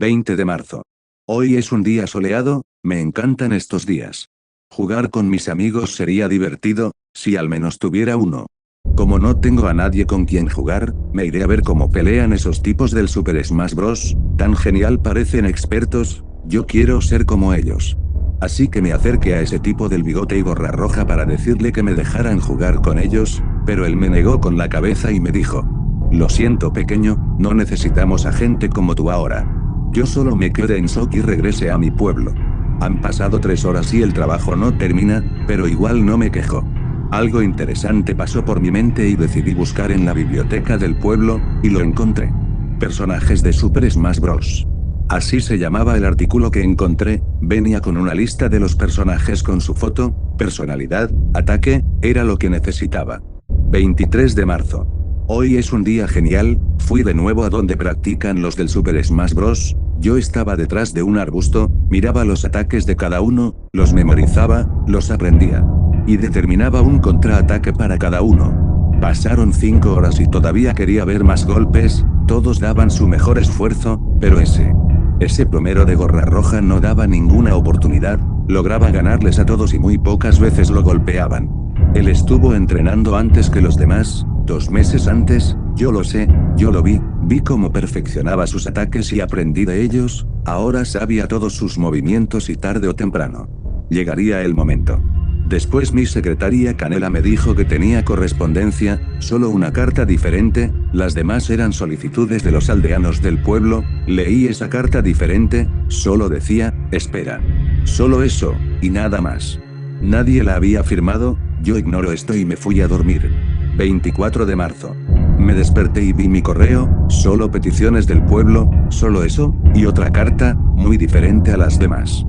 20 de marzo. Hoy es un día soleado, me encantan estos días. Jugar con mis amigos sería divertido, si al menos tuviera uno. Como no tengo a nadie con quien jugar, me iré a ver cómo pelean esos tipos del Super Smash Bros. Tan genial, parecen expertos, yo quiero ser como ellos. Así que me acerqué a ese tipo del bigote y gorra roja para decirle que me dejaran jugar con ellos, pero él me negó con la cabeza y me dijo: lo siento, pequeño, no necesitamos a gente como tú ahora. Yo solo me quedé en shock y regresé a mi pueblo. Han pasado 3 horas y el trabajo no termina, pero igual no me quejo. Algo interesante pasó por mi mente y decidí buscar en la biblioteca del pueblo, y lo encontré. Personajes de Super Smash Bros. Así se llamaba el artículo que encontré, venía con una lista de los personajes con su foto, personalidad, ataque, era lo que necesitaba. 23 de marzo. Hoy es un día genial, fui de nuevo a donde practican los del Super Smash Bros. Yo estaba detrás de un arbusto, miraba los ataques de cada uno, los memorizaba, los aprendía. Y determinaba un contraataque para cada uno. Pasaron 5 horas y todavía quería ver más golpes, todos daban su mejor esfuerzo, pero ese plomero de gorra roja no daba ninguna oportunidad, lograba ganarles a todos y muy pocas veces lo golpeaban. Él estuvo entrenando antes que los demás, 2 meses antes, yo lo sé, yo lo vi cómo perfeccionaba sus ataques y aprendí de ellos, ahora sabía todos sus movimientos y tarde o temprano llegaría el momento. Después mi secretaria Canela me dijo que tenía correspondencia, solo una carta diferente, las demás eran solicitudes de los aldeanos del pueblo, leí esa carta diferente, solo decía, espera. Solo eso, y nada más. Nadie la había firmado, yo ignoro esto y me fui a dormir. 24 de marzo. Me desperté y vi mi correo, solo peticiones del pueblo, solo eso, y otra carta, muy diferente a las demás.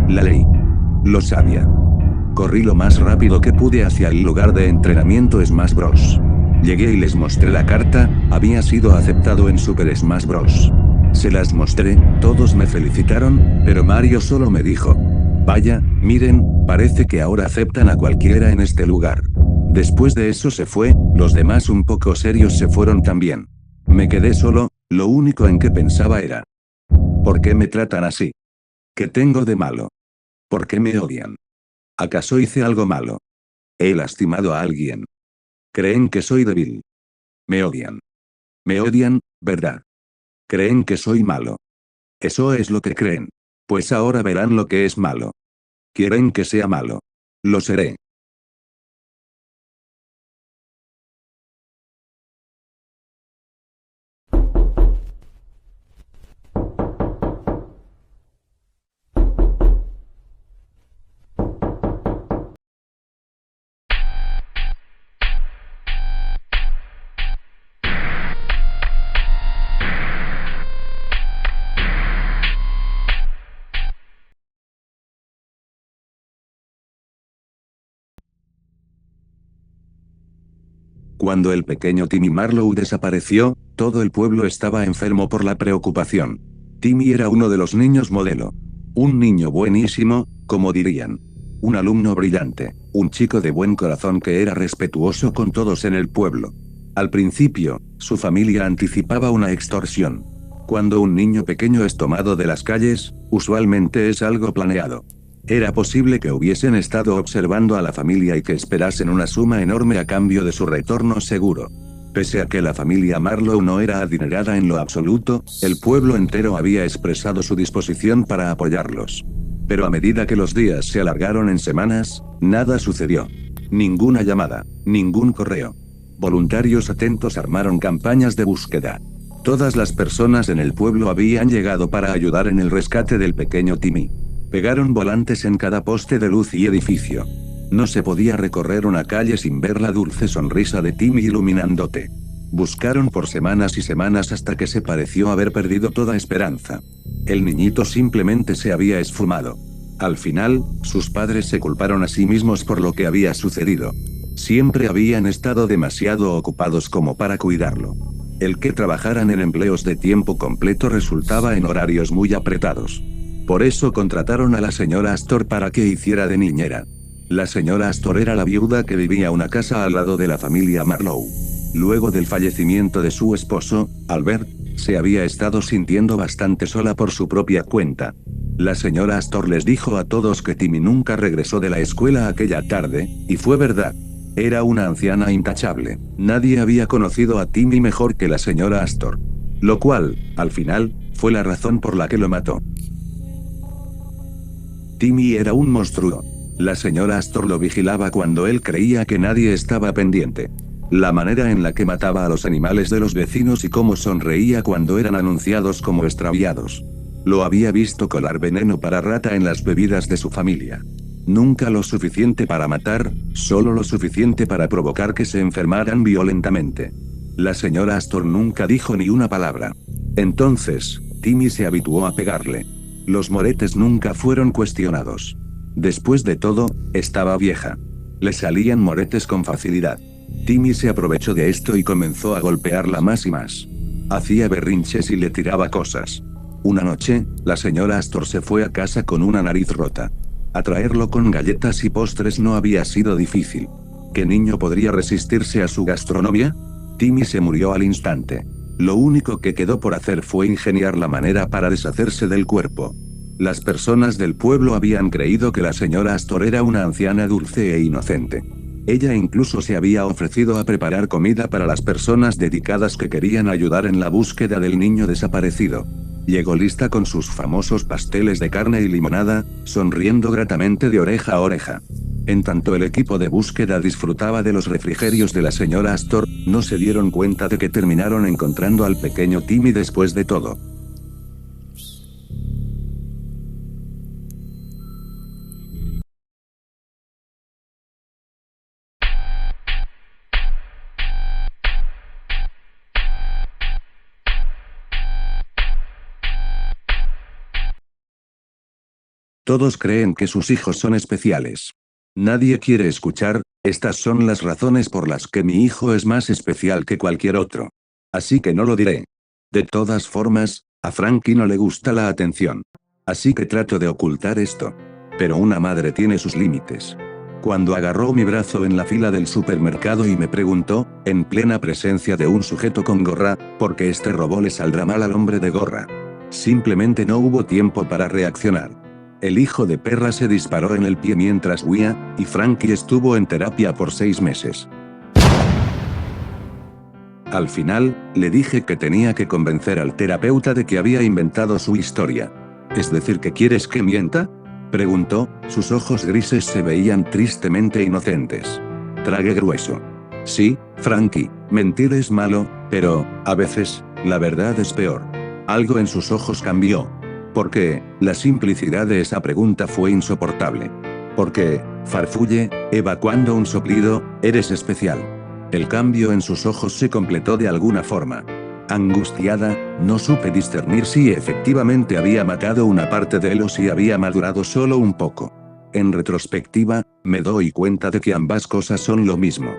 La leí. Lo sabía. Corrí lo más rápido que pude hacia el lugar de entrenamiento Smash Bros. Llegué y les mostré la carta, había sido aceptado en Super Smash Bros. Se las mostré, todos me felicitaron, pero Mario solo me dijo: vaya, miren, parece que ahora aceptan a cualquiera en este lugar. Después de eso se fue, los demás un poco serios se fueron también. Me quedé solo, lo único en que pensaba era: ¿por qué me tratan así? ¿Qué tengo de malo? ¿Por qué me odian? ¿Acaso hice algo malo? ¿He lastimado a alguien? ¿Creen que soy débil? Me odian. Me odian, ¿verdad? ¿Creen que soy malo? Eso es lo que creen. Pues ahora verán lo que es malo. ¿Quieren que sea malo? Lo seré. Cuando el pequeño Timmy Marlowe desapareció, todo el pueblo estaba enfermo por la preocupación. Timmy era uno de los niños modelo. Un niño buenísimo, como dirían. Un alumno brillante, un chico de buen corazón que era respetuoso con todos en el pueblo. Al principio, su familia anticipaba una extorsión. Cuando un niño pequeño es tomado de las calles, usualmente es algo planeado. Era posible que hubiesen estado observando a la familia y que esperasen una suma enorme a cambio de su retorno seguro. Pese a que la familia Marlowe no era adinerada en lo absoluto, el pueblo entero había expresado su disposición para apoyarlos. Pero a medida que los días se alargaron en semanas, nada sucedió. Ninguna llamada, ningún correo. Voluntarios atentos armaron campañas de búsqueda. Todas las personas en el pueblo habían llegado para ayudar en el rescate del pequeño Timmy. Pegaron volantes en cada poste de luz y edificio. No se podía recorrer una calle sin ver la dulce sonrisa de Timmy iluminándote. Buscaron por semanas y semanas hasta que se pareció haber perdido toda esperanza. El niñito simplemente se había esfumado. Al final, sus padres se culparon a sí mismos por lo que había sucedido. Siempre habían estado demasiado ocupados como para cuidarlo. El que trabajaran en empleos de tiempo completo resultaba en horarios muy apretados. Por eso contrataron a la señora Astor para que hiciera de niñera. La señora Astor era la viuda que vivía en una casa al lado de la familia Marlowe. Luego del fallecimiento de su esposo, Albert, Se había estado sintiendo bastante sola por su propia cuenta. La señora Astor les dijo a todos que Timmy nunca regresó de la escuela aquella tarde, y fue verdad. Era una anciana intachable. Nadie había conocido a Timmy mejor que la señora Astor. Lo cual, al final, fue la razón por la que lo mató. Timmy era un monstruo. La señora Astor lo vigilaba cuando él creía que nadie estaba pendiente. La manera en la que mataba a los animales de los vecinos y cómo sonreía cuando eran anunciados como extraviados. Lo había visto colar veneno para rata en las bebidas de su familia. Nunca lo suficiente para matar, solo lo suficiente para provocar que se enfermaran violentamente. La señora Astor nunca dijo ni una palabra. Entonces, Timmy se habituó a pegarle. Los moretes nunca fueron cuestionados. Después de todo, estaba vieja. Le salían moretes con facilidad. Timmy se aprovechó de esto y comenzó a golpearla más y más. Hacía berrinches y le tiraba cosas. Una noche, la señora Astor se fue a casa con una nariz rota. Atraerlo con galletas y postres no había sido difícil. ¿Qué niño podría resistirse a su gastronomía? Timmy se murió al instante. Lo único que quedó por hacer fue ingeniar la manera para deshacerse del cuerpo. Las personas del pueblo habían creído que la señora Astor era una anciana dulce e inocente. Ella incluso se había ofrecido a preparar comida para las personas dedicadas que querían ayudar en la búsqueda del niño desaparecido. Llegó lista con sus famosos pasteles de carne y limonada, sonriendo gratamente de oreja a oreja. En tanto el equipo de búsqueda disfrutaba de los refrigerios de la señora Astor, no se dieron cuenta de que terminaron encontrando al pequeño Timmy después de todo. Todos creen que sus hijos son especiales. Nadie quiere escuchar, estas son las razones por las que mi hijo es más especial que cualquier otro. Así que no lo diré. De todas formas, a Frankie no le gusta la atención. Así que trato de ocultar esto. Pero una madre tiene sus límites. Cuando agarró mi brazo en la fila del supermercado y me preguntó, en plena presencia de un sujeto con gorra, ¿por qué este robo le saldrá mal al hombre de gorra? Simplemente no hubo tiempo para reaccionar. El hijo de perra se disparó en el pie mientras huía, y Frankie estuvo en terapia por 6 meses. Al final, le dije que tenía que convencer al terapeuta de que había inventado su historia. ¿Es decir que quieres que mienta?, preguntó, sus ojos grises se veían tristemente inocentes. Tragué grueso. Sí, Frankie, mentir es malo, pero, a veces, la verdad es peor. Algo en sus ojos cambió. Porque, la simplicidad de esa pregunta fue insoportable. Porque, farfulle, evacuando un soplido, eres especial. El cambio en sus ojos se completó de alguna forma. Angustiada, no supe discernir si efectivamente había matado una parte de él o si había madurado solo un poco. En retrospectiva, me doy cuenta de que ambas cosas son lo mismo.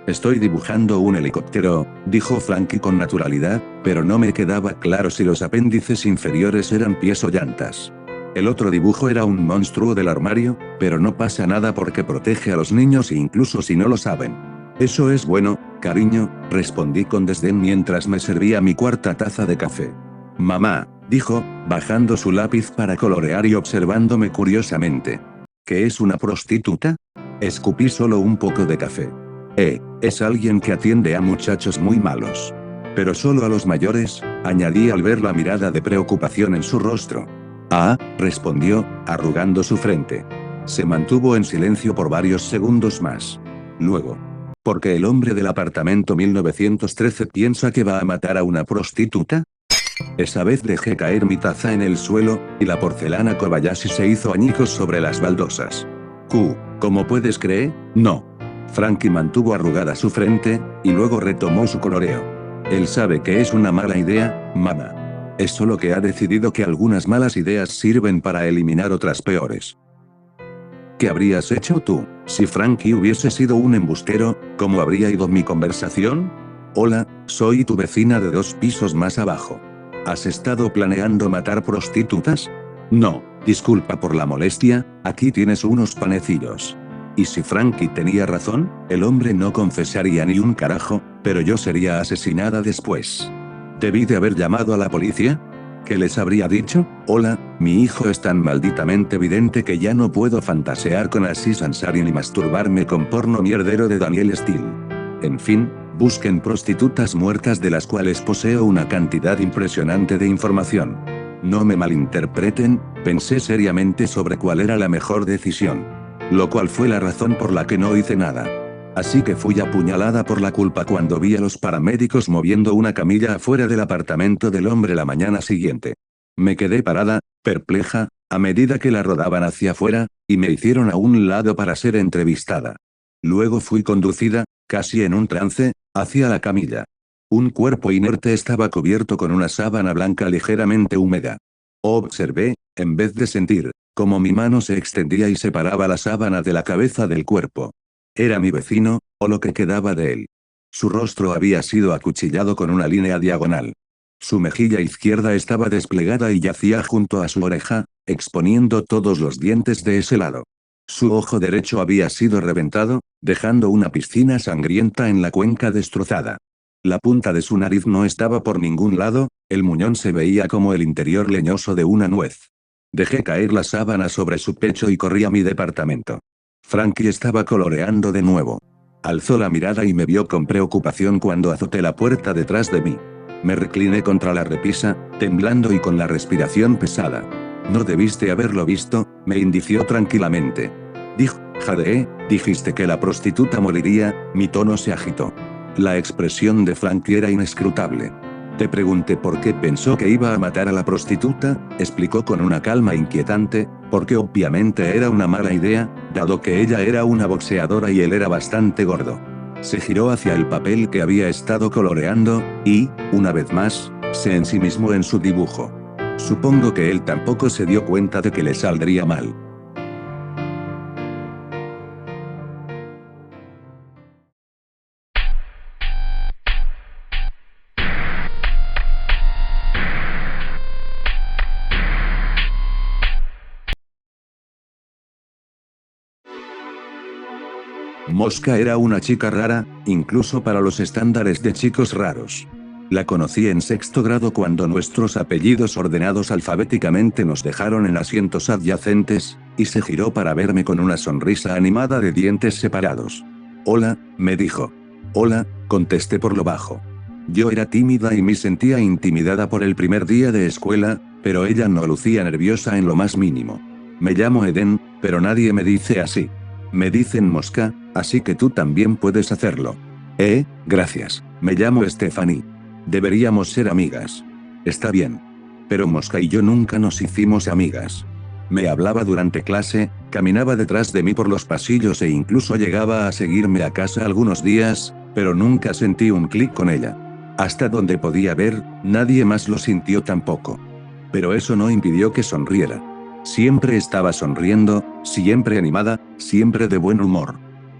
Estoy dibujando un helicóptero, dijo Frankie con naturalidad, pero no me quedaba claro si los apéndices inferiores eran pies o llantas. El otro dibujo era un monstruo del armario, pero no pasa nada porque protege a los niños incluso si no lo saben. Eso es bueno, cariño, respondí con desdén mientras me servía mi cuarta taza de café. Mamá, dijo, bajando su lápiz para colorear y observándome curiosamente. ¿Qué es una prostituta? Escupí solo un poco de café. Es alguien que atiende a muchachos muy malos. Pero solo a los mayores, añadí al ver la mirada de preocupación en su rostro. Ah, respondió, arrugando su frente. Se mantuvo en silencio por varios segundos más. Luego. ¿Porque el hombre del apartamento 1913 piensa que va a matar a una prostituta? Esa vez dejé caer mi taza en el suelo, y la porcelana Kobayashi se hizo añicos sobre las baldosas. ¿Cómo puedes creer? No. Frankie mantuvo arrugada su frente, y luego retomó su coloreo. Él sabe que es una mala idea, mamá. Es solo que ha decidido que algunas malas ideas sirven para eliminar otras peores. ¿Qué habrías hecho tú? Si Frankie hubiese sido un embustero, ¿cómo habría ido mi conversación? Hola, soy tu vecina de 2 pisos más abajo. ¿Has estado planeando matar prostitutas? No, disculpa por la molestia, aquí tienes unos panecillos. ¿Y si Frankie tenía razón? El hombre no confesaría ni un carajo, pero yo sería asesinada después. ¿Debí de haber llamado a la policía? ¿Qué les habría dicho? Hola, mi hijo es tan malditamente evidente que ya no puedo fantasear con Aziz Ansari ni masturbarme con porno mierdero de Daniel Steele. En fin, busquen prostitutas muertas de las cuales poseo una cantidad impresionante de información. No me malinterpreten, pensé seriamente sobre cuál era la mejor decisión. Lo cual fue la razón por la que no hice nada. Así que fui apuñalada por la culpa cuando vi a los paramédicos moviendo una camilla afuera del apartamento del hombre la mañana siguiente. Me quedé parada, perpleja, a medida que la rodaban hacia afuera, y me hicieron a un lado para ser entrevistada. Luego fui conducida, casi en un trance, hacia la camilla. Un cuerpo inerte estaba cubierto con una sábana blanca ligeramente húmeda. Observé, en vez de sentir, cómo mi mano se extendía y separaba la sábana de la cabeza del cuerpo. Era mi vecino, o lo que quedaba de él. Su rostro había sido acuchillado con una línea diagonal. Su mejilla izquierda estaba desplegada y yacía junto a su oreja, exponiendo todos los dientes de ese lado. Su ojo derecho había sido reventado, dejando una piscina sangrienta en la cuenca destrozada. La punta de su nariz no estaba por ningún lado, el muñón se veía como el interior leñoso de una nuez. Dejé caer la sábana sobre su pecho y corrí a mi departamento. Frankie estaba coloreando de nuevo. Alzó la mirada y me vio con preocupación cuando azoté la puerta detrás de mí. Me recliné contra la repisa, temblando y con la respiración pesada. No debiste haberlo visto, me indició tranquilamente. Dijo, jadeé, dijiste que la prostituta moriría, mi tono se agitó. La expresión de Frankie era inescrutable. Te pregunté por qué pensó que iba a matar a la prostituta, explicó con una calma inquietante, porque obviamente era una mala idea, dado que ella era una boxeadora y él era bastante gordo. Se giró hacia el papel que había estado coloreando, y, una vez más, se ensimismó en su dibujo. Supongo que él tampoco se dio cuenta de que le saldría mal. Mosca era una chica rara, incluso para los estándares de chicos raros. La conocí en sexto grado cuando nuestros apellidos ordenados alfabéticamente nos dejaron en asientos adyacentes, y se giró para verme con una sonrisa animada de dientes separados. Hola, me dijo. Hola, contesté por lo bajo. Yo era tímida y me sentía intimidada por el primer día de escuela, pero ella no lucía nerviosa en lo más mínimo. Me llamo Eden, pero nadie me dice así. Me dicen Mosca, así que tú también puedes hacerlo. Gracias. Me llamo Stephanie. Deberíamos ser amigas. Está bien. Pero Mosca y yo nunca nos hicimos amigas. Me hablaba durante clase, caminaba detrás de mí por los pasillos e incluso llegaba a seguirme a casa algunos días, pero nunca sentí un clic con ella. Hasta donde podía ver, nadie más lo sintió tampoco. Pero eso no impidió que sonriera. Siempre estaba sonriendo, siempre animada, siempre de buen humor.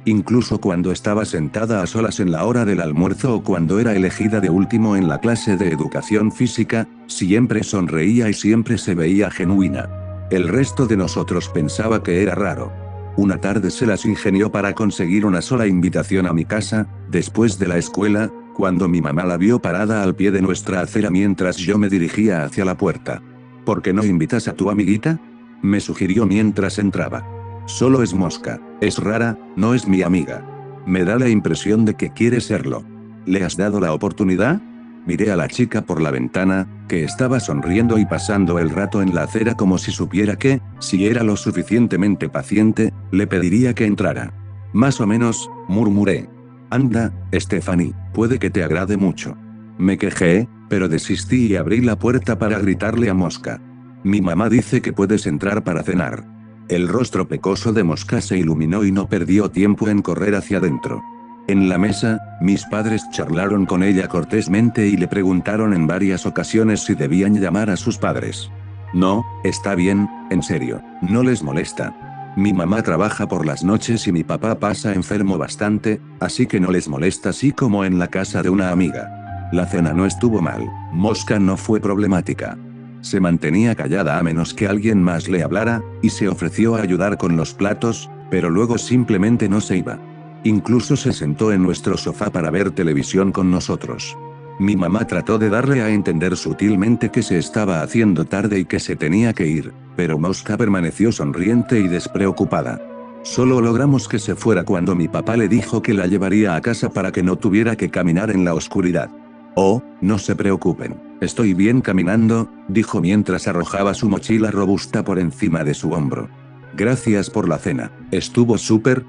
Incluso cuando estaba sentada a solas en la hora del almuerzo o cuando era elegida de último en la clase de educación física, siempre sonreía y siempre se veía genuina. El resto de nosotros pensaba que era raro. Una tarde se las ingenió para conseguir una sola invitación a mi casa, después de la escuela, cuando mi mamá la vio parada al pie de nuestra acera mientras yo me dirigía hacia la puerta. ¿Por qué no invitas a tu amiguita?, me sugirió mientras entraba. Solo es Mosca, es rara, no es mi amiga. Me da la impresión de que quiere serlo. ¿Le has dado la oportunidad? Miré a la chica por la ventana, que estaba sonriendo y pasando el rato en la acera como si supiera que, si era lo suficientemente paciente, le pediría que entrara. Más o menos, murmuré. Anda, Stephanie, puede que te agrade mucho. Me quejé, pero desistí y abrí la puerta para gritarle a Mosca. Mi mamá dice que puedes entrar para cenar. El rostro pecoso de Mosca se iluminó y no perdió tiempo en correr hacia adentro. En la mesa, mis padres charlaron con ella cortésmente y le preguntaron en varias ocasiones si debían llamar a sus padres. No, está bien, en serio, no les molesta. Mi mamá trabaja por las noches y mi papá pasa enfermo bastante, así que no les molesta así como en la casa de una amiga. La cena no estuvo mal, Mosca no fue problemática. Se mantenía callada a menos que alguien más le hablara, y se ofreció a ayudar con los platos, pero luego simplemente no se iba. Incluso se sentó en nuestro sofá para ver televisión con nosotros. Mi mamá trató de darle a entender sutilmente que se estaba haciendo tarde y que se tenía que ir, pero Mosca permaneció sonriente y despreocupada. Solo logramos que se fuera cuando mi papá le dijo que la llevaría a casa para que no tuviera que caminar en la oscuridad. Oh, no se preocupen, estoy bien caminando, dijo mientras arrojaba su mochila robusta por encima de su hombro. Gracias por la cena, estuvo súper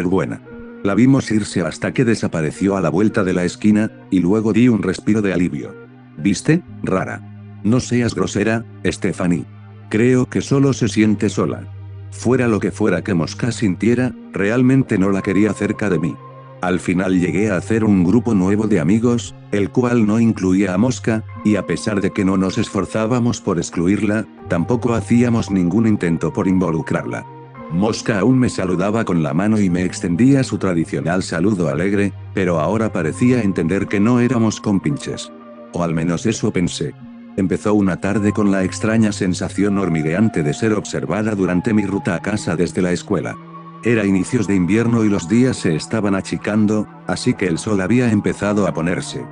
buena. La vimos irse hasta que desapareció a la vuelta de la esquina, y luego di un respiro de alivio. ¿Viste? Rara. No seas grosera, Stephanie. Creo que solo se siente sola. Fuera lo que fuera que Mosca sintiera, realmente no la quería cerca de mí. Al final llegué a hacer un grupo nuevo de amigos, el cual no incluía a Mosca, y a pesar de que no nos esforzábamos por excluirla, tampoco hacíamos ningún intento por involucrarla. Mosca aún me saludaba con la mano y me extendía su tradicional saludo alegre, pero ahora parecía entender que no éramos compinches. O al menos eso pensé. Empezó una tarde con la extraña sensación hormigueante de ser observada durante mi ruta a casa desde la escuela. Era inicios de invierno y los días se estaban achicando, así que el sol había empezado a ponerse.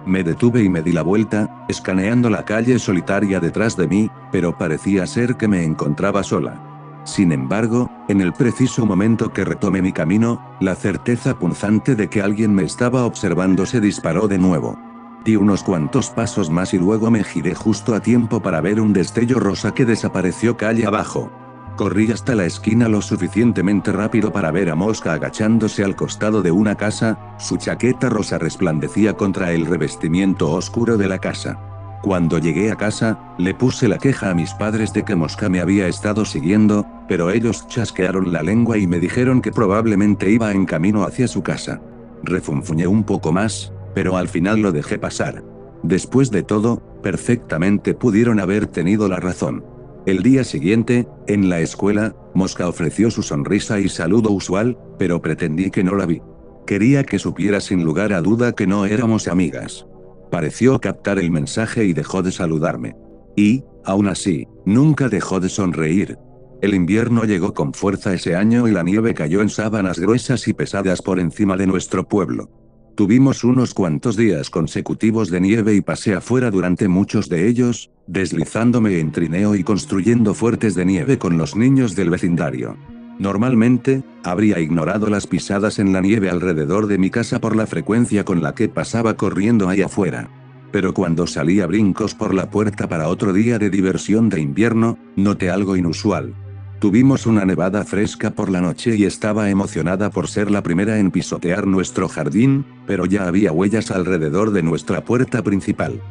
Me detuve y me di la vuelta, escaneando la calle solitaria detrás de mí, pero parecía ser que me encontraba sola. Sin embargo, en el preciso momento que retomé mi camino, la certeza punzante de que alguien me estaba observando se disparó de nuevo. Di unos cuantos pasos más y luego me giré justo a tiempo para ver un destello rosa que desapareció calle abajo. Corrí hasta la esquina lo suficientemente rápido para ver a Mosca agachándose al costado de una casa, su chaqueta rosa resplandecía contra el revestimiento oscuro de la casa. Cuando llegué a casa, le puse la queja a mis padres de que Mosca me había estado siguiendo, pero ellos chasquearon la lengua y me dijeron que probablemente iba en camino hacia su casa. Refunfuñé un poco más, pero al final lo dejé pasar. Después de todo, perfectamente pudieron haber tenido la razón. El día siguiente, en la escuela, Mosca ofreció su sonrisa y saludo usual, pero pretendí que no la vi. Quería que supiera sin lugar a duda que no éramos amigas. Pareció captar el mensaje y dejó de saludarme. Y, aún así, nunca dejó de sonreír. El invierno llegó con fuerza ese año y la nieve cayó en sábanas gruesas y pesadas por encima de nuestro pueblo. Tuvimos unos cuantos días consecutivos de nieve y pasé afuera durante muchos de ellos, deslizándome en trineo y construyendo fuertes de nieve con los niños del vecindario. Normalmente, habría ignorado las pisadas en la nieve alrededor de mi casa por la frecuencia con la que pasaba corriendo ahí afuera. Pero cuando salí a brincos por la puerta para otro día de diversión de invierno, noté algo inusual. Tuvimos una nevada fresca por la noche y estaba emocionada por ser la primera en pisotear nuestro jardín, pero ya había huellas alrededor de nuestra puerta principal.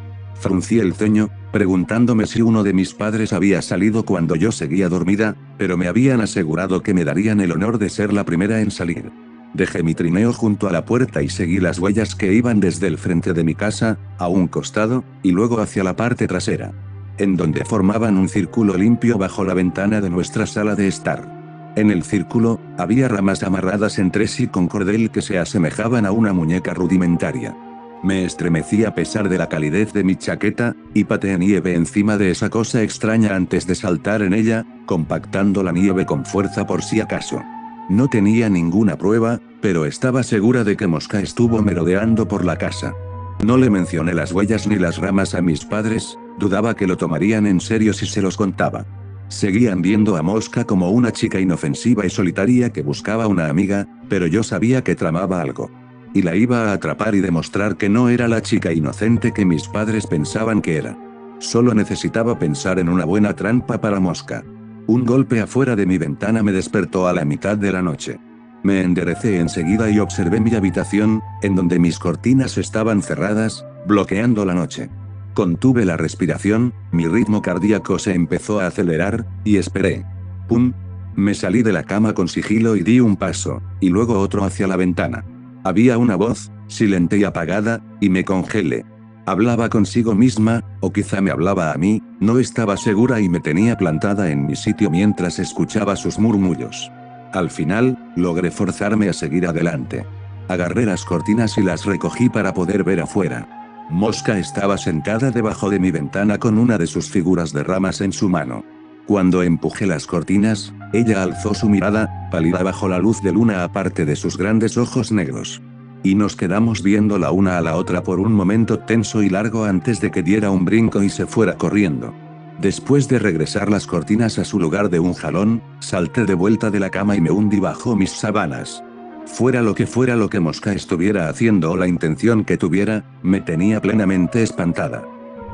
Fruncí el ceño, preguntándome si uno de mis padres había salido cuando yo seguía dormida, pero me habían asegurado que me darían el honor de ser la primera en salir. Dejé mi trineo junto a la puerta y seguí las huellas que iban desde el frente de mi casa, a un costado, y luego hacia la parte trasera, en donde formaban un círculo limpio bajo la ventana de nuestra sala de estar. En el círculo, había ramas amarradas entre sí con cordel que se asemejaban a una muñeca rudimentaria. Me estremecí a pesar de la calidez de mi chaqueta, y pateé nieve encima de esa cosa extraña antes de saltar en ella, compactando la nieve con fuerza por si acaso. No tenía ninguna prueba, pero estaba segura de que Mosca estuvo merodeando por la casa. No le mencioné las huellas ni las ramas a mis padres, dudaba que lo tomarían en serio si se los contaba. Seguían viendo a Mosca como una chica inofensiva y solitaria que buscaba una amiga, pero yo sabía que tramaba algo. Y la iba a atrapar y demostrar que no era la chica inocente que mis padres pensaban que era. Solo necesitaba pensar en una buena trampa para Mosca. Un golpe afuera de mi ventana me despertó a la mitad de la noche. Me enderecé enseguida y observé mi habitación, en donde mis cortinas estaban cerradas, bloqueando la noche. Contuve la respiración, mi ritmo cardíaco se empezó a acelerar, y esperé. ¡Pum! Me salí de la cama con sigilo y di un paso, y luego otro hacia la ventana. Había una voz, silente y apagada, y me congelé. Hablaba consigo misma, o quizá me hablaba a mí, no estaba segura y me tenía plantada en mi sitio mientras escuchaba sus murmullos. Al final, logré forzarme a seguir adelante. Agarré las cortinas y las recogí para poder ver afuera. Mosca estaba sentada debajo de mi ventana con una de sus figuras de ramas en su mano. Cuando empujé las cortinas, ella alzó su mirada, pálida bajo la luz de luna aparte de sus grandes ojos negros. Y nos quedamos viendo la una a la otra por un momento tenso y largo antes de que diera un brinco y se fuera corriendo. Después de regresar las cortinas a su lugar de un jalón, salté de vuelta de la cama y me hundí bajo mis sábanas. Fuera lo que Mosca estuviera haciendo o la intención que tuviera, me tenía plenamente espantada.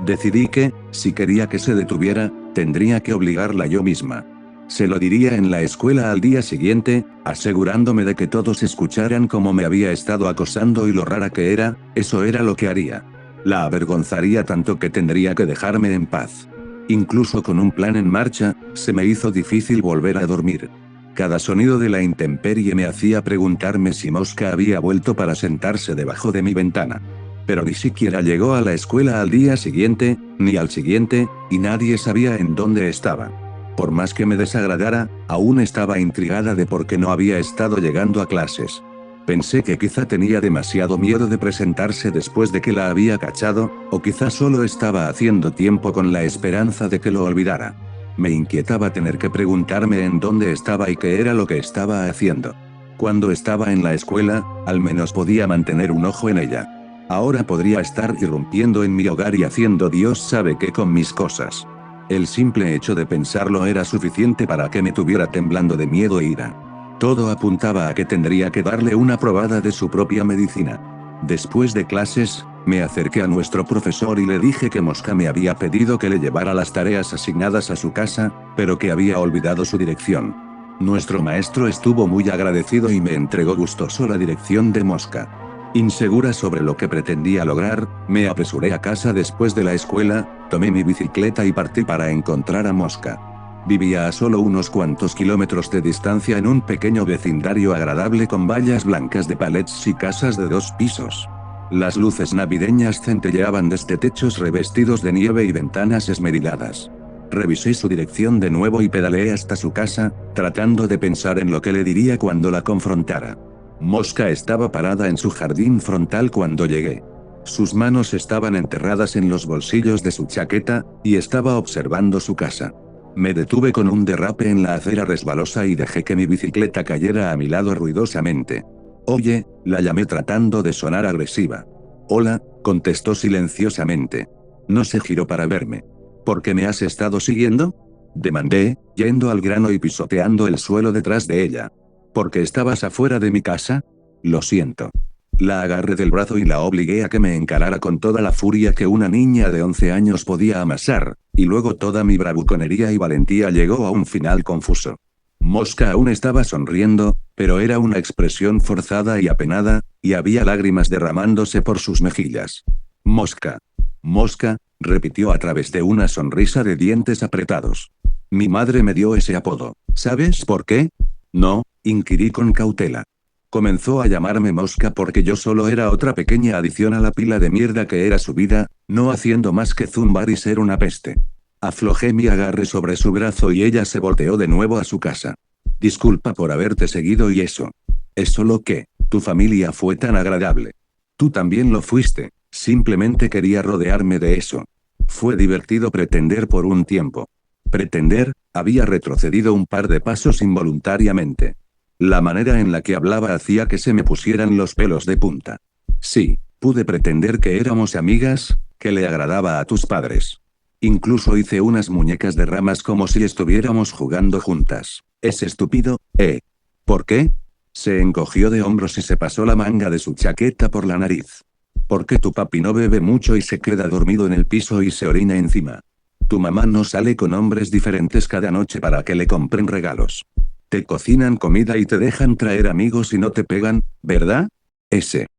Decidí que, si quería que se detuviera, tendría que obligarla yo misma. Se lo diría en la escuela al día siguiente, asegurándome de que todos escucharan cómo me había estado acosando y lo rara que era, eso era lo que haría. La avergonzaría tanto que tendría que dejarme en paz. Incluso con un plan en marcha, se me hizo difícil volver a dormir. Cada sonido de la intemperie me hacía preguntarme si Mosca había vuelto para sentarse debajo de mi ventana. Pero ni siquiera llegó a la escuela al día siguiente, ni al siguiente, y nadie sabía en dónde estaba. Por más que me desagradara, aún estaba intrigada de por qué no había estado llegando a clases. Pensé que quizá tenía demasiado miedo de presentarse después de que la había cachado, o quizá solo estaba haciendo tiempo con la esperanza de que lo olvidara. Me inquietaba tener que preguntarme en dónde estaba y qué era lo que estaba haciendo. Cuando estaba en la escuela, al menos podía mantener un ojo en ella. Ahora podría estar irrumpiendo en mi hogar y haciendo Dios sabe qué con mis cosas. El simple hecho de pensarlo era suficiente para que me tuviera temblando de miedo e ira. Todo apuntaba a que tendría que darle una probada de su propia medicina. Después de clases, me acerqué a nuestro profesor y le dije que Mosca me había pedido que le llevara las tareas asignadas a su casa, pero que había olvidado su dirección. Nuestro maestro estuvo muy agradecido y me entregó gustoso la dirección de Mosca. Insegura sobre lo que pretendía lograr, me apresuré a casa después de la escuela, tomé mi bicicleta y partí para encontrar a Mosca. Vivía a solo unos cuantos kilómetros de distancia en un pequeño vecindario agradable con vallas blancas de palets y casas de 2 pisos. Las luces navideñas centelleaban desde techos revestidos de nieve y ventanas esmeriladas. Revisé su dirección de nuevo y pedaleé hasta su casa, tratando de pensar en lo que le diría cuando la confrontara. Mosca estaba parada en su jardín frontal cuando llegué. Sus manos estaban enterradas en los bolsillos de su chaqueta, y estaba observando su casa. Me detuve con un derrape en la acera resbalosa y dejé que mi bicicleta cayera a mi lado ruidosamente. Oye, la llamé tratando de sonar agresiva. Hola, contestó silenciosamente. No se giró para verme. ¿Por qué me has estado siguiendo? Demandé, yendo al grano y pisoteando el suelo detrás de ella. ¿Porque estabas afuera de mi casa? Lo siento. La agarré del brazo y la obligué a que me encarara con toda la furia que una niña de 11 años podía amasar, y luego toda mi bravuconería y valentía llegó a un final confuso. Mosca aún estaba sonriendo, pero era una expresión forzada y apenada, y había lágrimas derramándose por sus mejillas. Mosca. Mosca, repitió a través de una sonrisa de dientes apretados. Mi madre me dio ese apodo. ¿Sabes por qué? No, inquirí con cautela. Comenzó a llamarme Mosca porque yo solo era otra pequeña adición a la pila de mierda que era su vida, no haciendo más que zumbar y ser una peste. Aflojé mi agarre sobre su brazo y ella se volteó de nuevo a su casa. Disculpa por haberte seguido y eso. Es solo que, tu familia fue tan agradable. Tú también lo fuiste, simplemente quería rodearme de eso. Fue divertido pretender por un tiempo. Pretender, había retrocedido un par de pasos involuntariamente. La manera en la que hablaba hacía que se me pusieran los pelos de punta. Sí, pude pretender que éramos amigas, que le agradaba a tus padres. Incluso hice unas muñecas de ramas como si estuviéramos jugando juntas. Es estúpido, ¿eh? ¿Por qué? Se encogió de hombros y se pasó la manga de su chaqueta por la nariz. Porque tu papi no bebe mucho y se queda dormido en el piso y se orina encima. Tu mamá no sale con hombres diferentes cada noche para que le compren regalos. Te cocinan comida y te dejan traer amigos y no te pegan, ¿verdad?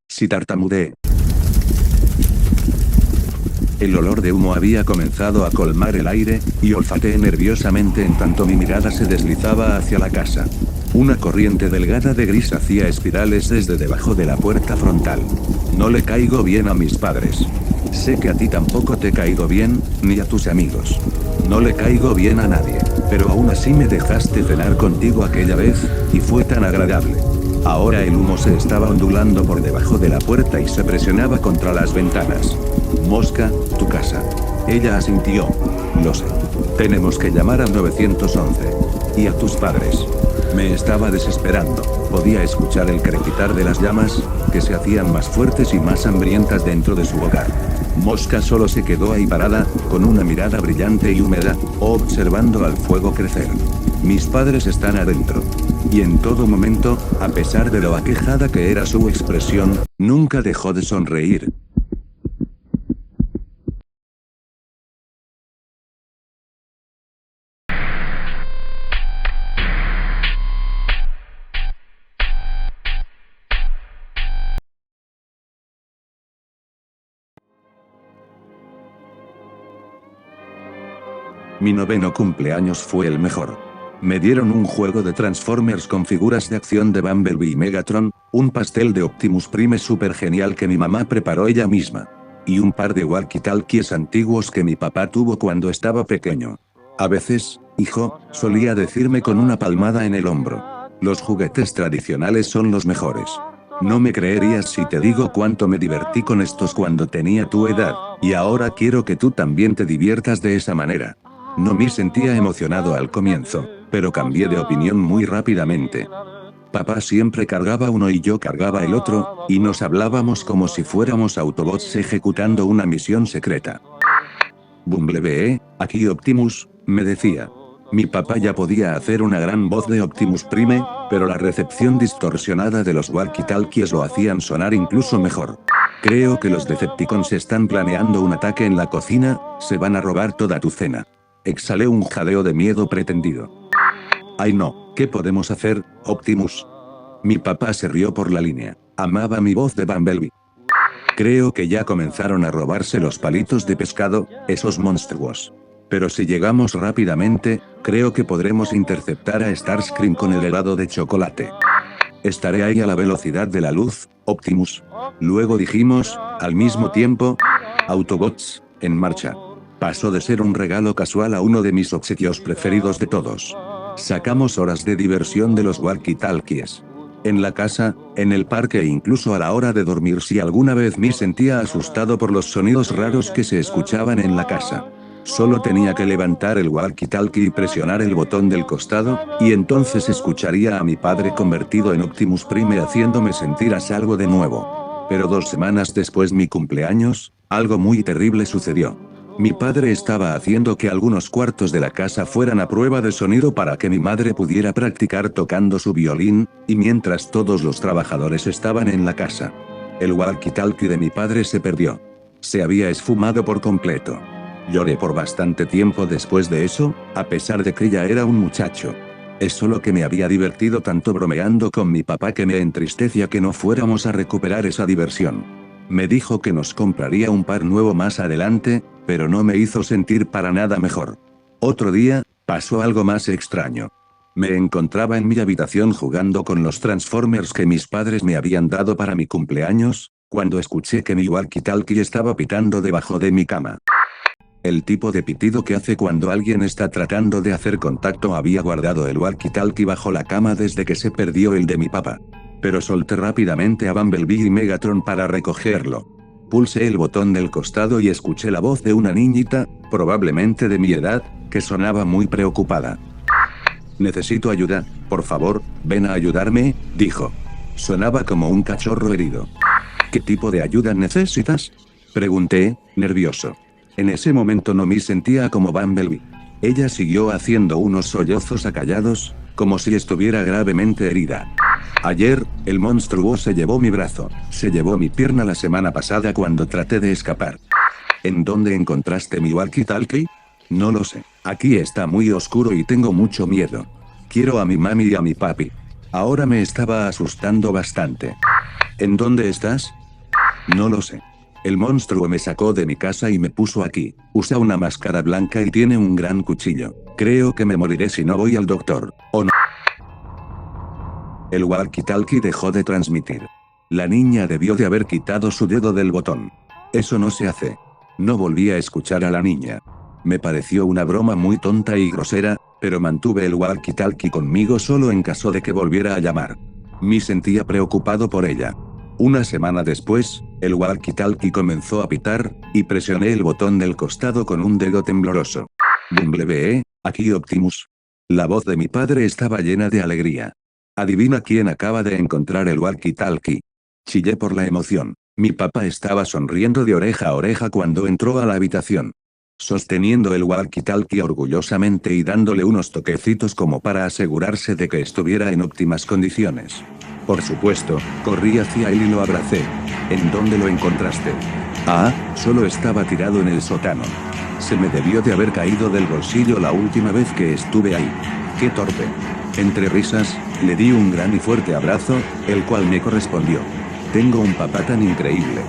Si tartamudeé. El olor de humo había comenzado a colmar el aire, y olfateé nerviosamente en tanto mi mirada se deslizaba hacia la casa. Una corriente delgada de gris hacía espirales desde debajo de la puerta frontal. No le caigo bien a mis padres. Sé que a ti tampoco te he caído bien, ni a tus amigos. No le caigo bien a nadie, pero aún así me dejaste cenar contigo aquella vez, y fue tan agradable. Ahora el humo se estaba ondulando por debajo de la puerta y se presionaba contra las ventanas. Mosca, tu casa. Ella asintió. Lo sé. Tenemos que llamar al 911. Y a tus padres. Me estaba desesperando. Podía escuchar el crepitar de las llamas, que se hacían más fuertes y más hambrientas dentro de su hogar. Mosca solo se quedó ahí parada, con una mirada brillante y húmeda, observando al fuego crecer. Mis padres están adentro. Y en todo momento, a pesar de lo aquejada que era su expresión, nunca dejó de sonreír. Mi noveno cumpleaños fue el mejor. Me dieron un juego de Transformers con figuras de acción de Bumblebee y Megatron, un pastel de Optimus Prime super genial que mi mamá preparó ella misma. Y un par de walkie-talkies antiguos que mi papá tuvo cuando estaba pequeño. A veces, hijo, solía decirme con una palmada en el hombro. Los juguetes tradicionales son los mejores. No me creerías si te digo cuánto me divertí con estos cuando tenía tu edad, y ahora quiero que tú también te diviertas de esa manera. No me sentía emocionado al comienzo, pero cambié de opinión muy rápidamente. Papá siempre cargaba uno y yo cargaba el otro, y nos hablábamos como si fuéramos Autobots ejecutando una misión secreta. Bumblebee, aquí Optimus, me decía. Mi papá ya podía hacer una gran voz de Optimus Prime, pero la recepción distorsionada de los walkie-talkies lo hacían sonar incluso mejor. Creo que los Decepticons están planeando un ataque en la cocina, se van a robar toda tu cena. Exhalé un jadeo de miedo pretendido. Ay no, ¿qué podemos hacer, Optimus? Mi papá se rió por la línea. Amaba mi voz de Bumblebee. Creo que ya comenzaron a robarse los palitos de pescado, esos monstruos. Pero si llegamos rápidamente, creo que podremos interceptar a Starscream con el helado de chocolate. Estaré ahí a la velocidad de la luz, Optimus. Luego dijimos, al mismo tiempo, Autobots, en marcha. Pasó de ser un regalo casual a uno de mis obsequios preferidos de todos. Sacamos horas de diversión de los walkie-talkies. En la casa, en el parque e incluso a la hora de dormir si alguna vez me sentía asustado por los sonidos raros que se escuchaban en la casa. Solo tenía que levantar el walkie-talkie y presionar el botón del costado, y entonces escucharía a mi padre convertido en Optimus Prime haciéndome sentir a salvo de nuevo. Pero 2 semanas después mi cumpleaños, algo muy terrible sucedió. Mi padre estaba haciendo que algunos cuartos de la casa fueran a prueba de sonido para que mi madre pudiera practicar tocando su violín, y mientras todos los trabajadores estaban en la casa. El walkie-talkie de mi padre se perdió. Se había esfumado por completo. Lloré por bastante tiempo después de eso, a pesar de que ya era un muchacho. Es solo que me había divertido tanto bromeando con mi papá que me entristecía que no fuéramos a recuperar esa diversión. Me dijo que nos compraría un par nuevo más adelante, pero no me hizo sentir para nada mejor. Otro día, pasó algo más extraño. Me encontraba en mi habitación jugando con los Transformers que mis padres me habían dado para mi cumpleaños, cuando escuché que mi walkie-talkie estaba pitando debajo de mi cama. El tipo de pitido que hace cuando alguien está tratando de hacer contacto. Había guardado el walkie-talkie bajo la cama desde que se perdió el de mi papá. Pero solté rápidamente a Bumblebee y Megatron para recogerlo. Pulsé el botón del costado y escuché la voz de una niñita, probablemente de mi edad, que sonaba muy preocupada. Necesito ayuda, por favor, ven a ayudarme, dijo. Sonaba como un cachorro herido. ¿Qué tipo de ayuda necesitas? Pregunté, nervioso. En ese momento no me sentía como Bumblebee. Ella siguió haciendo unos sollozos acallados, como si estuviera gravemente herida. Ayer, el monstruo se llevó mi brazo, se llevó mi pierna la semana pasada cuando traté de escapar. ¿En dónde encontraste mi walkie-talkie? No lo sé. Aquí está muy oscuro y tengo mucho miedo. Quiero a mi mami y a mi papi. Ahora me estaba asustando bastante. ¿En dónde estás? No lo sé. El monstruo me sacó de mi casa y me puso aquí. Usa una máscara blanca y tiene un gran cuchillo. Creo que me moriré si no voy al doctor, ¿o no? El walkie-talkie dejó de transmitir. La niña debió de haber quitado su dedo del botón. Eso no se hace. No volví a escuchar a la niña. Me pareció una broma muy tonta y grosera, pero mantuve el walkie-talkie conmigo solo en caso de que volviera a llamar. Me sentía preocupado por ella. Una semana después, el walkie-talkie comenzó a pitar, y presioné el botón del costado con un dedo tembloroso. Bumblebee, aquí Optimus. La voz de mi padre estaba llena de alegría. Adivina quién acaba de encontrar el walkie-talkie. Chillé por la emoción. Mi papá estaba sonriendo de oreja a oreja cuando entró a la habitación. Sosteniendo el walkie-talkie orgullosamente y dándole unos toquecitos como para asegurarse de que estuviera en óptimas condiciones. Por supuesto, corrí hacia él y lo abracé. ¿En dónde lo encontraste? Ah, solo estaba tirado en el sótano. Se me debió de haber caído del bolsillo la última vez que estuve ahí. ¡Qué torpe! Entre risas, le di un gran y fuerte abrazo, el cual me correspondió. Tengo un papá tan increíble.